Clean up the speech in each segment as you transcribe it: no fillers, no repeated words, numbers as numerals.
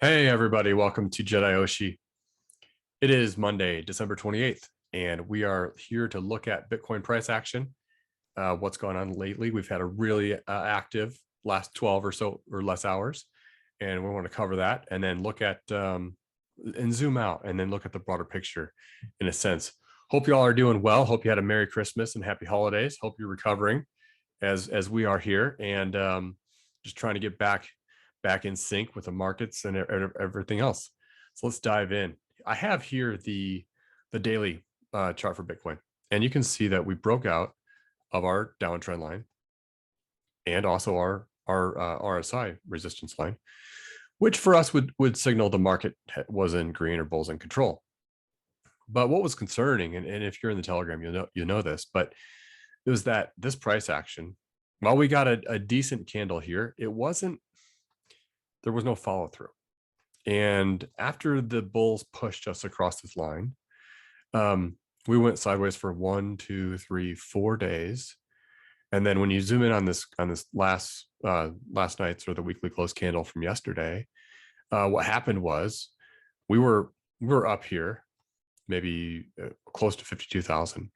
Hey everybody, welcome to JEDIOSHI. It is Monday, December 28th, and we are here to look at Bitcoin price action. What's going on lately? We've had a really active last 12 or so or less hours, and we want to cover that and then look at and zoom out and then look at the broader picture in a sense. Hope you all are doing well. Hope you had a Merry Christmas and Happy Holidays. Hope you're recovering as we are here and just trying to get back in sync with the markets and everything else. So let's dive in. I have here the daily chart for Bitcoin, and you can see that we broke out of our downtrend line and also our RSI resistance line, which for us would signal the market was in green or bulls in control. But what was concerning, and if you're in the Telegram, you know this, but it was that this price action, while we got a decent candle here, there was no follow through. And after the bulls pushed us across this line, we went sideways for 1, 2, 3, 4 days. And then when you zoom in on this last night's or the weekly close candle from yesterday, what happened was we were up here, maybe close to 52,000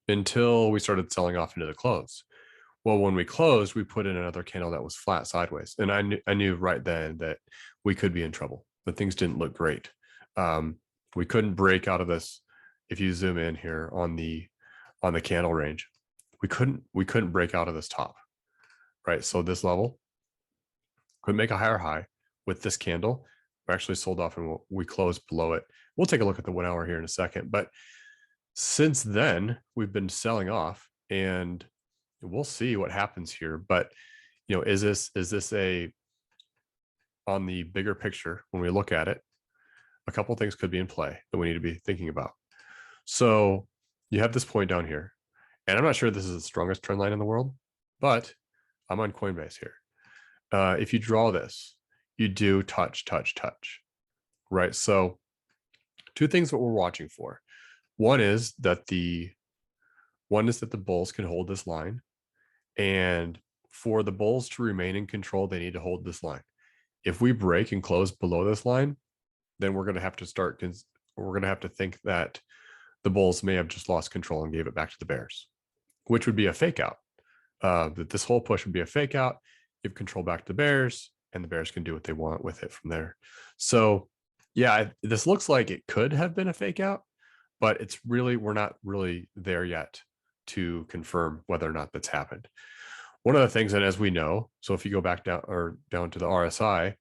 until we started selling off into the close. Well, when we closed, we put in another candle that was flat sideways. And I knew right then that we could be in trouble, that things didn't look great. We couldn't break out of this. If you zoom in here on the candle range, we couldn't break out of this top, right? So this level could make a higher high with this candle. We actually sold off and we closed below it. We'll take a look at the 1 hour here in a second. But since then, we've been selling off and we'll see what happens here. But is this a, on the bigger picture, when we look at it, a couple of things could be in play that we need to be thinking about. So you have this point down here, and I'm not sure this is the strongest trend line in the world, but I'm on Coinbase here. If you draw this, you do touch, right? So two things that we're watching for. One is that the bulls can hold this line. And for the bulls to remain in control, they need to hold this line. If we break and close below this line, then we're going to have to think that the bulls may have just lost control and gave it back to the bears, which would be a fake out. That this whole push would be a fake out, give control back to the bears, and the bears can do what they want with it from there. So yeah, this looks like it could have been a fake out, but we're not really there yet to confirm whether or not that's happened. One of the things, and as we know, so if you go back down to the RSI,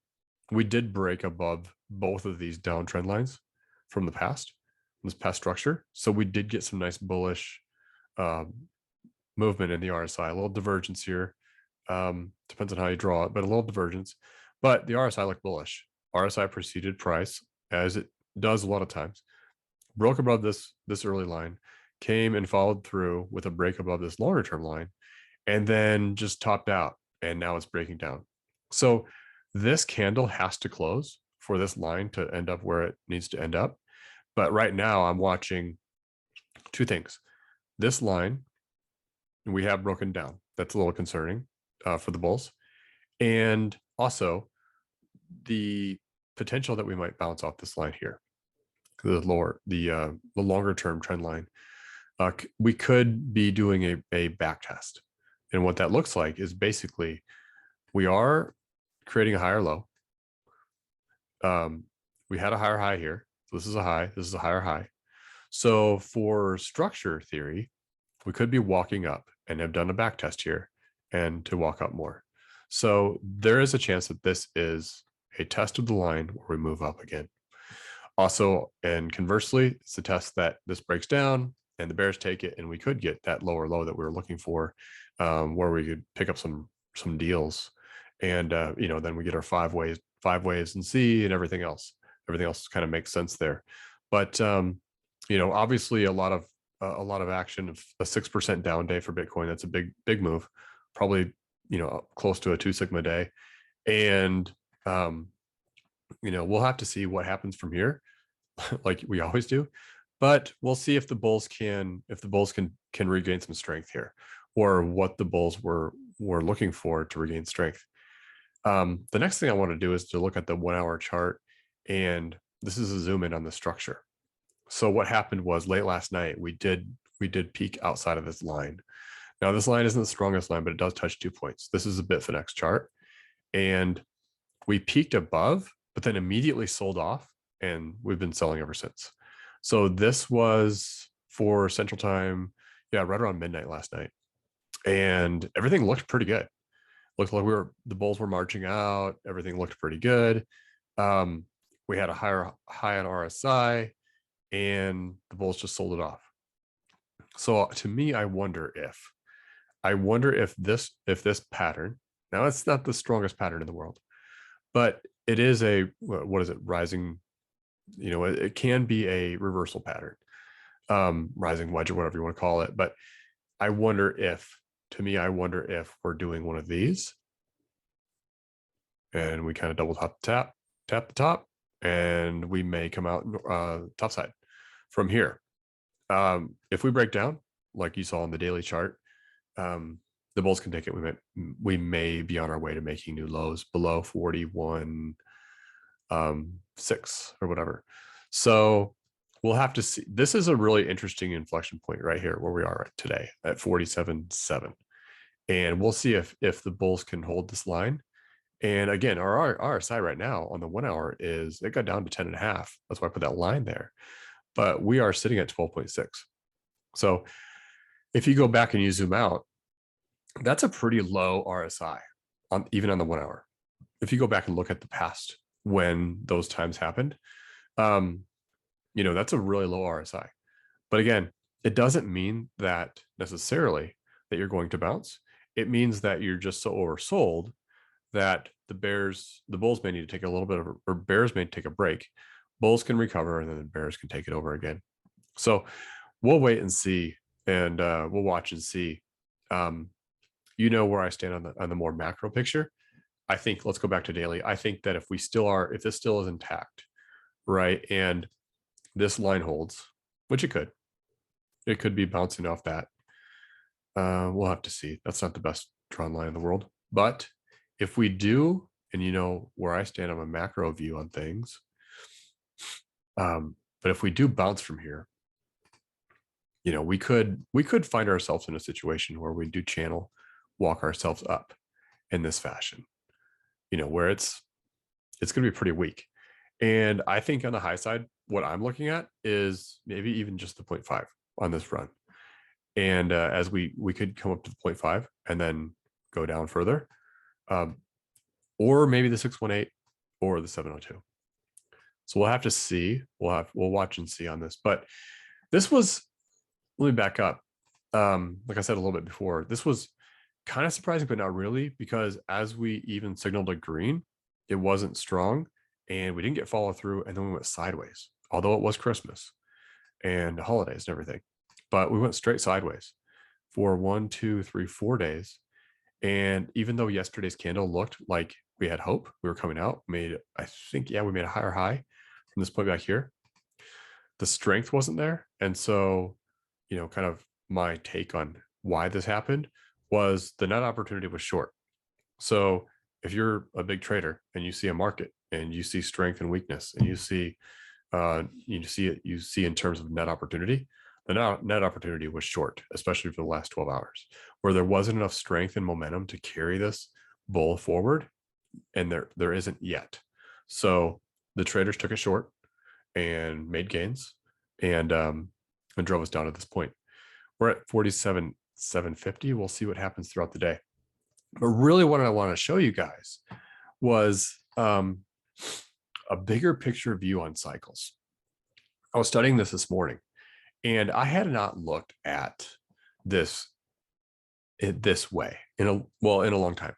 we did break above both of these downtrend lines from this past structure. So we did get some nice bullish movement in the RSI, a little divergence here. Depends on how you draw it, but a little divergence. But the RSI looked bullish. RSI preceded price, as it does a lot of times, broke above this early line, came and followed through with a break above this longer term line, and then just topped out, and now it's breaking down. So this candle has to close for this line to end up where it needs to end up. But right now I'm watching two things. This line we have broken down. That's a little concerning for the bulls. And also the potential that we might bounce off this line here, the longer term trend line. We could be doing a back test. And what that looks like is basically we are creating a higher low. We had a higher high here. So this is a high. This is a higher high. So for structure theory, we could be walking up and have done a back test here and to walk up more. So there is a chance that this is a test of the line where we move up again. Also, and conversely, it's a test that this breaks down and the bears take it, and we could get that lower low that we were looking for, where we could pick up some deals, and then we get our five ways and see, and everything else kind of makes sense there. But obviously a lot of action. Of a 6% down day for Bitcoin, that's a big move, probably close to a 2 sigma day, and we'll have to see what happens from here, like we always do. But we'll see if the bulls can regain some strength here, or what the bulls were looking for to regain strength. The next thing I want to do is to look at the 1 hour chart, and this is a zoom in on the structure. So what happened was late last night, we did peak outside of this line. Now this line isn't the strongest line, but it does touch 2 points. This is a Bitfinex chart, and we peaked above, but then immediately sold off, and we've been selling ever since. So this was for Central Time, yeah, right around midnight last night, and everything looked pretty good. Looked like the bulls were marching out. Everything looked pretty good. We had a higher high on RSI, and the bulls just sold it off. So to me, I wonder if this pattern, now it's not the strongest pattern in the world, but it is a, what is it, rising, it can be a reversal pattern, rising wedge or whatever you want to call it. But I wonder if we're doing one of these, and we kind of double tap the top, and we may come out top side from here. If we break down, like you saw on the daily chart, the bulls can take it. We may be on our way to making new lows below 41 6 or whatever. So we'll have to see. This is a really interesting inflection point right here where we are right today at 47.7, and we'll see if the bulls can hold this line. And again, our RSI right now on the 1 hour it got down to 10.5. That's why I put that line there, but we are sitting at 12.6. So if you go back and you zoom out, that's a pretty low RSI even on the 1 hour. If you go back and look at the past when those times happened, that's a really low RSI. But again, it doesn't mean that necessarily that you're going to bounce. It means that you're just so oversold that the bulls may need to take a little bit of, or bears may take a break. Bulls can recover, and then the bears can take it over again. So we'll wait and see, and we'll watch and see. Where I stand on the more macro picture. I think, let's go back to daily. I think that if this still is intact, right, and this line holds, which it could be bouncing off that. We'll have to see. That's not the best drawn line in the world, but if we do, and where I stand on a macro view on things, but if we do bounce from here, we could find ourselves in a situation where we do channel walk ourselves up in this fashion, where it's going to be pretty weak. And I think on the high side, what I'm looking at is maybe even just the 0.5 on this run. And as we could come up to the 0.5 and then go down further, or maybe the 618 or the 702. So we'll have to see. We'll watch and see on this. But this was, let me back up. Like I said a little bit before, this was kind of surprising, but not really, because as we even signaled a green, it wasn't strong, and we didn't get follow through, and then we went sideways, although it was Christmas and holidays and everything. But we went straight sideways for 1, 2, 3, 4 days. And even though yesterday's candle looked like we had hope, we were coming out, we made a higher high from this point back here. The strength wasn't there. And so, kind of my take on why this happened was the net opportunity was short. So if you're a big trader and you see a market and you see strength and weakness, and you see in terms of net opportunity, the net opportunity was short, especially for the last 12 hours, where there wasn't enough strength and momentum to carry this bull forward, and there isn't yet. So the traders took it short and made gains, and drove us down to this point. We're at 47,750. We'll see what happens throughout the day. But really what I want to show you guys was a bigger picture view on cycles. I was studying this morning, and I had not looked at this way in a long time.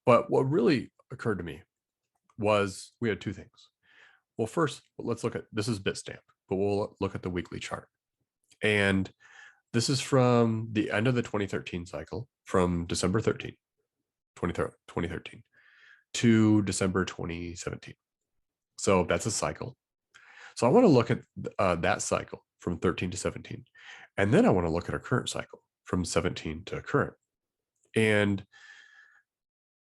But what really occurred to me was we had two things. Well, first, let's look at, this is Bitstamp, but we'll look at the weekly chart. And this is from the end of the 2013 cycle, from December 2013 to December 2017. So that's a cycle. So I want to look at that cycle from 13 to 17. And then I want to look at our current cycle from 17 to current. And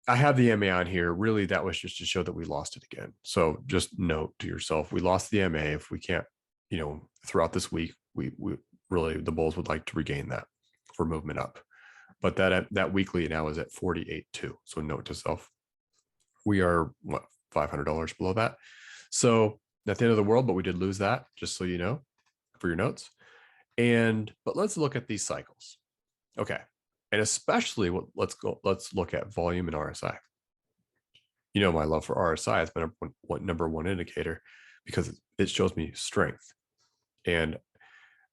I have the MA on here. Really, that was just to show that we lost it again. So just note to yourself, we lost the MA. If we can't, throughout this week, we really, the bulls would like to regain that for movement up. But that weekly now is at 48.2. So note to self, we are what, $500 below that. So not the end of the world, but we did lose that, just so you know, for your notes. But let's look at these cycles. Okay. And especially let's look at volume and RSI. My love for RSI has been a number one indicator because it shows me strength. And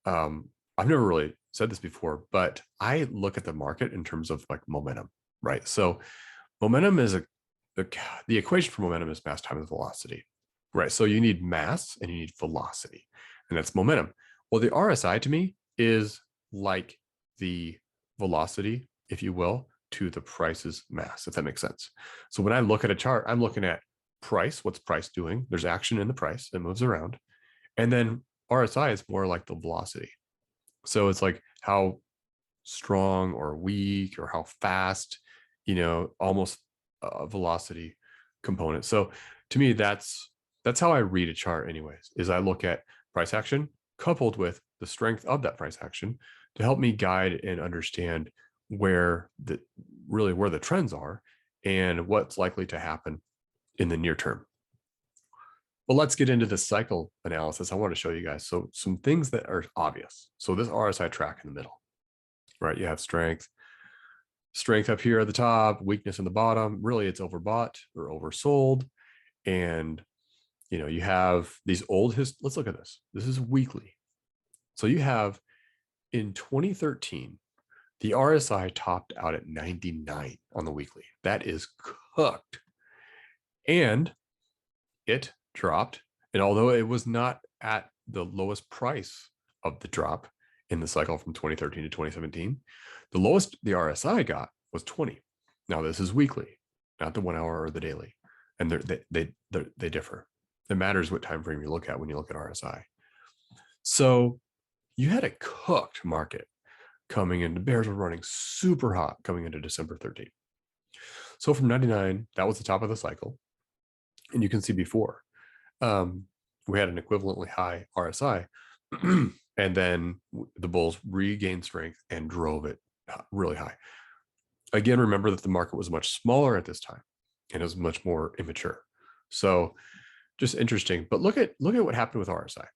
I've never really said this before, but I look at the market in terms of like momentum, right? So momentum is the equation for momentum is mass times velocity, right? So you need mass and you need velocity, and that's momentum. Well, the RSI to me is like the velocity, if you will, to the price's mass, if that makes sense. So when I look at a chart, I'm looking at price, what's price doing? There's action in the price, it moves around. And then RSI is more like the velocity. So it's like how strong or weak or how fast, almost a velocity component. So to me, that's how I read a chart anyways, is I look at price action coupled with the strength of that price action to help me guide and understand where the trends are and what's likely to happen in the near term. But let's get into the cycle analysis. I want to show you guys. So some things that are obvious. So this RSI track in the middle, right? You have strength up here at the top, weakness in the bottom. Really, it's overbought or oversold. And, you have these let's look at this. This is weekly. So you have in 2013, the RSI topped out at 99 on the weekly. That is cooked. And it dropped. And although it was not at the lowest price of the drop in the cycle from 2013 to 2017, the lowest the RSI got was 20. Now this is weekly, not the 1 hour or the daily. And they differ. It matters what time frame you look at when you look at RSI. So you had a cooked market coming into, bears were running super hot coming into December 13th. So from 99, that was the top of the cycle. And you can see before, we had an equivalently high RSI, and then the bulls regained strength and drove it really high. Again, remember that the market was much smaller at this time and it was much more immature. So just interesting. But look at what happened with RSI.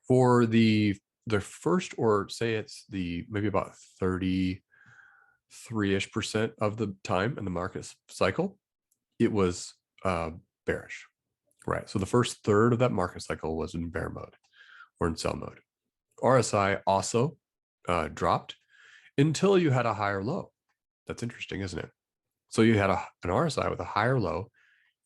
For the first, or say it's maybe about 33-ish% of the time in the market cycle, it was bearish, right? So the first third of that market cycle was in bear mode or in sell mode. RSI also dropped until you had a higher low. That's interesting, isn't it? So you had an RSI with a higher low.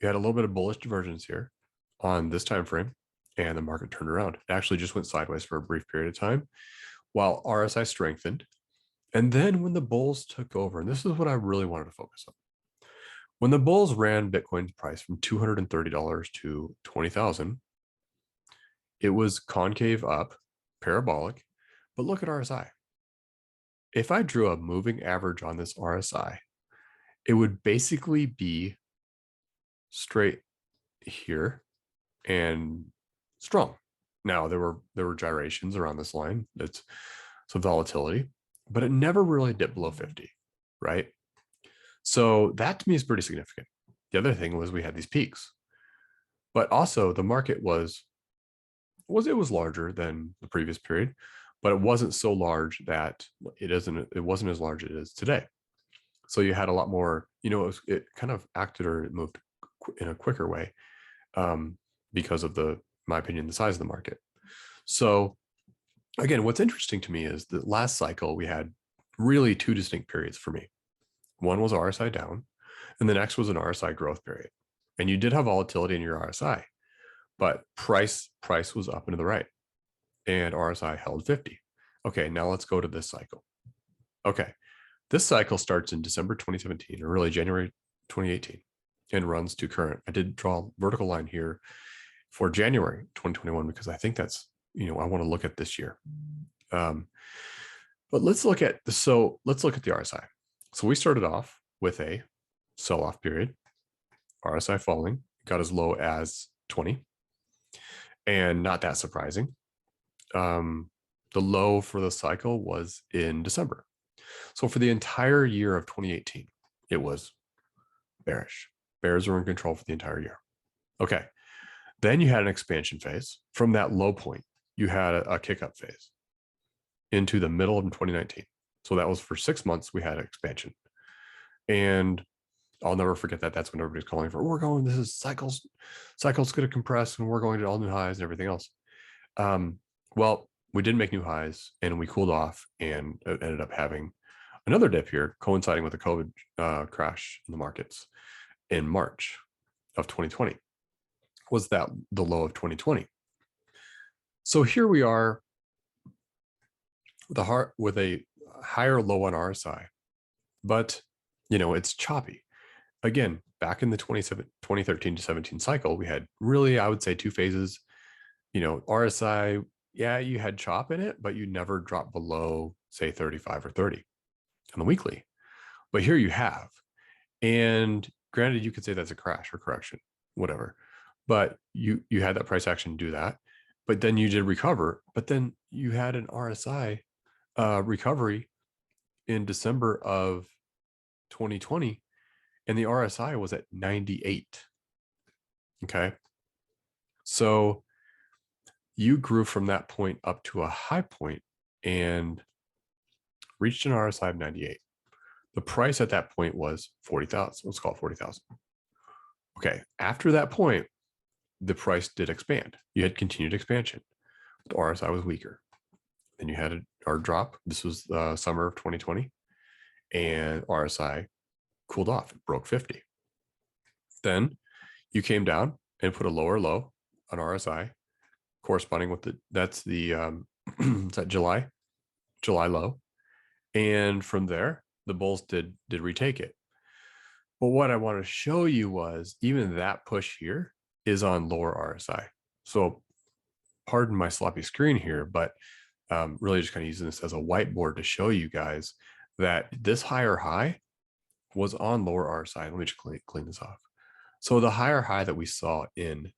You had a little bit of bullish divergence here on this time frame, and the market turned around. It actually just went sideways for a brief period of time while RSI strengthened. And then when the bulls took over, and this is what I really wanted to focus on. When the bulls ran Bitcoin's price from $230 to 20,000, it was concave up, parabolic, but look at RSI. If I drew a moving average on this RSI, it would basically be straight here and strong. Now there were gyrations around this line. It's some volatility, but it never really dipped below 50, right? So that to me is pretty significant. The other thing was we had these peaks, but also the market was larger than the previous period, but it wasn't so large that it wasn't as large as it is today. So you had a lot more, it kind of acted, or it moved in a quicker way because of my opinion, the size of the market. So again, what's interesting to me is that last cycle, we had really two distinct periods for me. One was RSI down, and the next was an RSI growth period. And you did have volatility in your RSI, but price was up and to the right, and RSI held 50. Okay, now let's go to this cycle. Okay, this cycle starts in December 2017, or really January 2018, and runs to current. I did draw a vertical line here for January 2021 because I think that's, I want to look at this year. But let's look at the RSI. So we started off with a sell-off period, RSI falling, got as low as 20, and not that surprising. The low for the cycle was in December. So for the entire year of 2018, it was bearish. Bears were in control for the entire year. Okay. Then you had an expansion phase. From that low point, you had a kick-up phase into the middle of 2019. So that was for 6 months, we had expansion. And I'll never forget that. That's when everybody's calling for, this is cycles going to compress and we're going to all new highs and everything else. Well, we did make new highs and we cooled off and ended up having another dip here, coinciding with the COVID crash in the markets in March of 2020. Was that the low of 2020? So here we are with a higher low on RSI, but it's choppy. Again, back in the 2013 to 17 cycle, we had really, I would say, two phases. RSI, yeah, you had chop in it, but you never dropped below, say, 35 or 30 on the weekly. But here you have, and granted, you could say that's a crash or correction, whatever, but you had that price action do that, but then you did recover, but then you had an RSI recovery in December of 2020, and the RSI was at 98. Okay. So you grew from that point up to a high point and reached an RSI of 98. The price at that point was 40,000. Let's call it 40,000. Okay. After that point, the price did expand. You had continued expansion. The RSI was weaker. Then you had our drop. This was the summer of 2020, and RSI cooled off. It broke 50. Then you came down and put a lower low on RSI, corresponding with that's the is that July low, and from there the bulls did retake it. But what I want to show you was even that push here is on lower RSI. So pardon my sloppy screen here, but really just kind of using this as a whiteboard to show you guys that this higher high was on lower RSI. Let me just clean this off. So the higher high that we saw in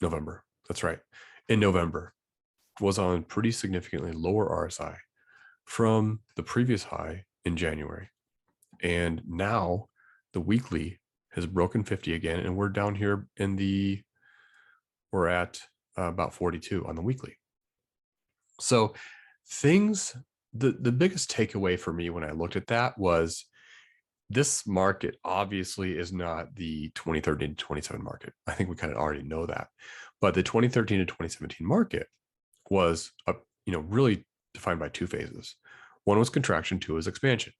November, that's right, in November, was on pretty significantly lower RSI from the previous high in January. And now the weekly has broken 50 again, and we're down here we're at about 42 on the weekly. So the biggest takeaway for me when I looked at that was this market obviously is not the 2013 to 2017 market. I think we kind of already know that. But the 2013 to 2017 market was really defined by two phases. One was contraction, two was expansion.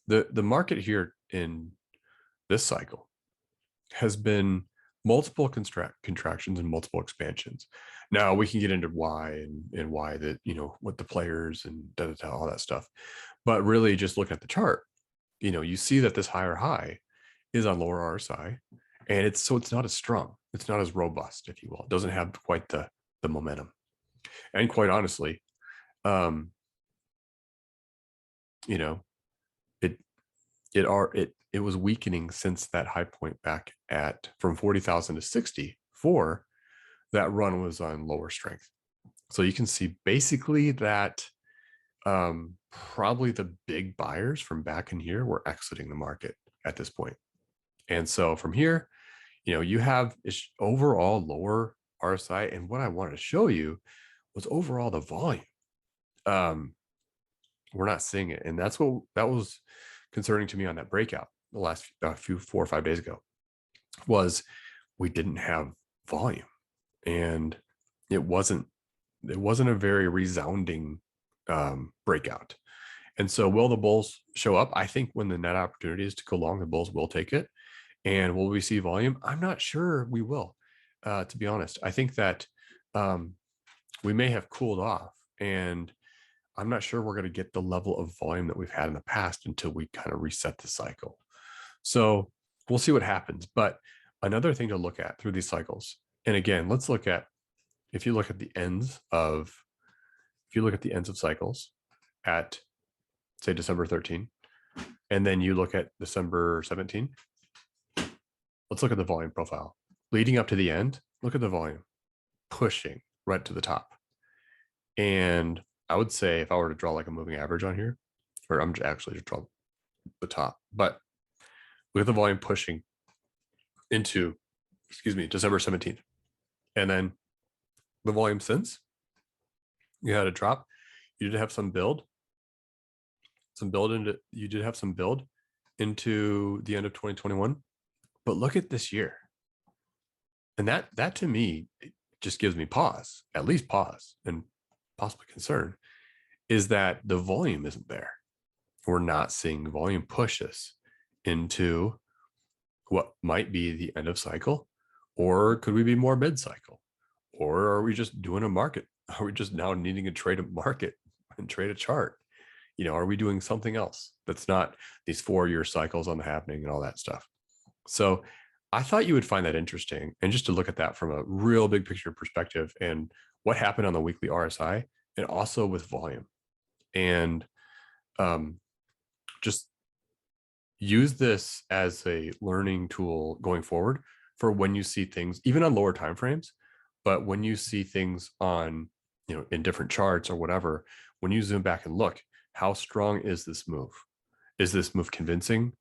The market here in this cycle has been multiple contractions and multiple expansions. Now we can get into why and why that, what the players and all that stuff. But really just look at the chart, you see that this higher high is on lower RSI, and it's not as strong. It's not as robust, if you will. It doesn't have quite the momentum. And quite honestly, it was weakening since that high point back from 40,000 to 64. That run was on lower strength. So you can see basically that probably the big buyers from back in here were exiting the market at this point. And so from here, you have overall lower RSI. And what I wanted to show you was overall the volume. We're not seeing it. And that was concerning to me on that breakout the last 4 or 5 days ago, was we didn't have volume, and it wasn't a very resounding breakout. And so will the bulls show up? I think when the net opportunity is to go long, the bulls will take it. And will we see volume? I'm not sure we will, to be honest. I think that we may have cooled off, and I'm not sure we're going to get the level of volume that we've had in the past until we kind of reset the cycle. So we'll see what happens. But another thing to look at through these cycles, and again, let's look at, if you look at the ends of cycles at, say, December 13, and then you look at December 17. Let's look at the volume profile. Leading up to the end, look at the volume pushing right to the top. And I would say if I were to draw like a moving average on here, or I'm actually just draw the top, but look at the volume pushing into, December 17th. And then the volume since you had a drop, you did have some build into, into the end of 2021. But look at this year. And that to me, it just gives me pause, at least pause and possibly concern, is that the volume isn't there. We're not seeing volume push us into what might be the end of cycle, or could we be more mid-cycle? Or are we just doing a market? Are we just now needing to trade a market and trade a chart? Are we doing something else that's not these 4-year cycles on the happening and all that stuff? So I thought you would find that interesting, and just to look at that from a real big picture perspective and what happened on the weekly RSI and also with volume, and just use this as a learning tool going forward for when you see things, even on lower time frames, but when you see things on, in different charts or whatever, when you zoom back and look, how strong is this move? Is this move convincing,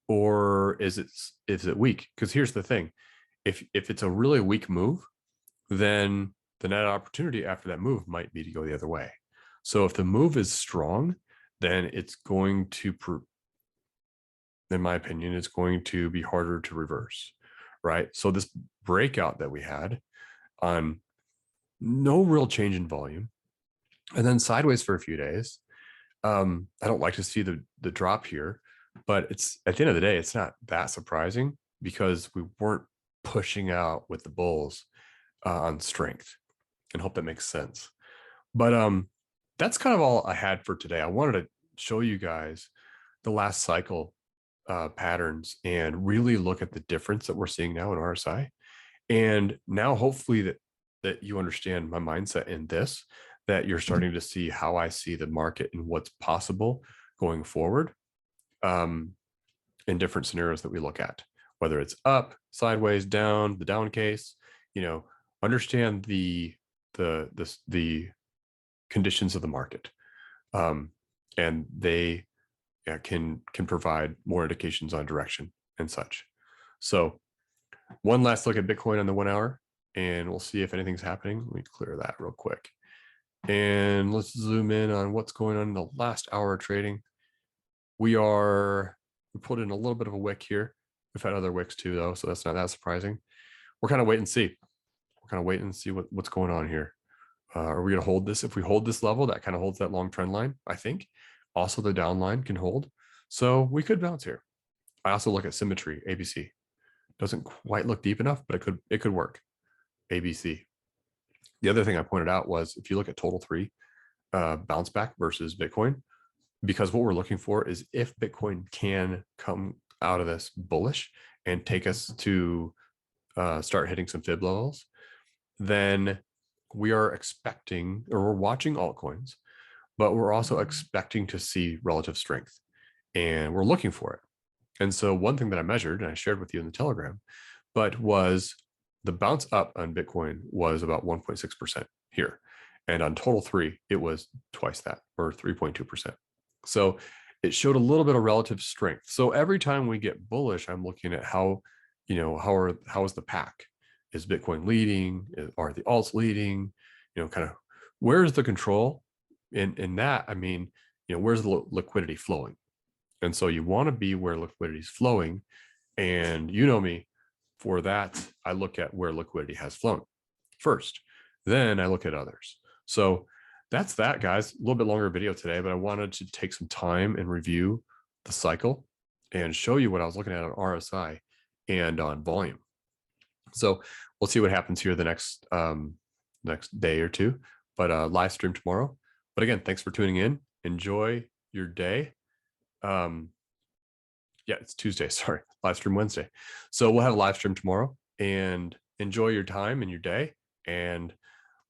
or is it weak? Because here's the thing, if it's a really weak move, then the net opportunity after that move might be to go the other way. So if the move is strong, then it's going to, in my opinion, it's going to be harder to reverse, right? So this breakout that we had on no real change in volume, and then sideways for a few days. I don't like to see the drop here, but it's, at the end of the day, it's not that surprising because we weren't pushing out with the bulls on strength, and hope that makes sense. But that's kind of all I had for today. I wanted to show you guys the last cycle patterns and really look at the difference that we're seeing now in RSI. And now hopefully that you understand my mindset in this, that you're starting to see how I see the market and what's possible going forward in different scenarios that we look at, whether it's up, sideways, down, the down case, understand the conditions of the market. And they can provide more indications on direction and such. So one last look at Bitcoin on the 1 hour, and we'll see if anything's happening. Let me clear that real quick. And let's zoom in on what's going on in the last hour of trading. We put in a little bit of a wick here. We've had other wicks too, though, so that's not that surprising. We're kind of wait and see. What's going on here. Are we going to hold this? If we hold this level, that kind of holds that long trend line, I think. Also, the down line can hold. So we could bounce here. I also look at symmetry, ABC. Doesn't quite look deep enough, but it could work. ABC. The other thing I pointed out was if you look at total 3 bounce back versus Bitcoin, because what we're looking for is if Bitcoin can come out of this bullish and take us to start hitting some fib levels, then we are expecting, or we're watching altcoins, but we're also expecting to see relative strength, and we're looking for it. And so one thing that I measured and I shared with you in the Telegram, but was the bounce up on Bitcoin was about 1.6% here. And on total 3, it was twice that, or 3.2%. So it showed a little bit of relative strength. So every time we get bullish, I'm looking at how is the pack? Is Bitcoin leading? Are the alts leading? Kind of where's the control in that? I mean, where's the liquidity flowing? And so you want to be where liquidity is flowing. And me, for that, I look at where liquidity has flown first. Then I look at others. So that's that, guys. A little bit longer video today, but I wanted to take some time and review the cycle and show you what I was looking at on RSI and on volume. So we'll see what happens here the next day or two, but live stream tomorrow. But again, thanks for tuning in. Enjoy your day. Yeah, it's Tuesday. Sorry, live stream Wednesday. So we'll have a live stream tomorrow, and enjoy your time and your day. And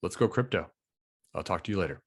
let's go crypto. I'll talk to you later.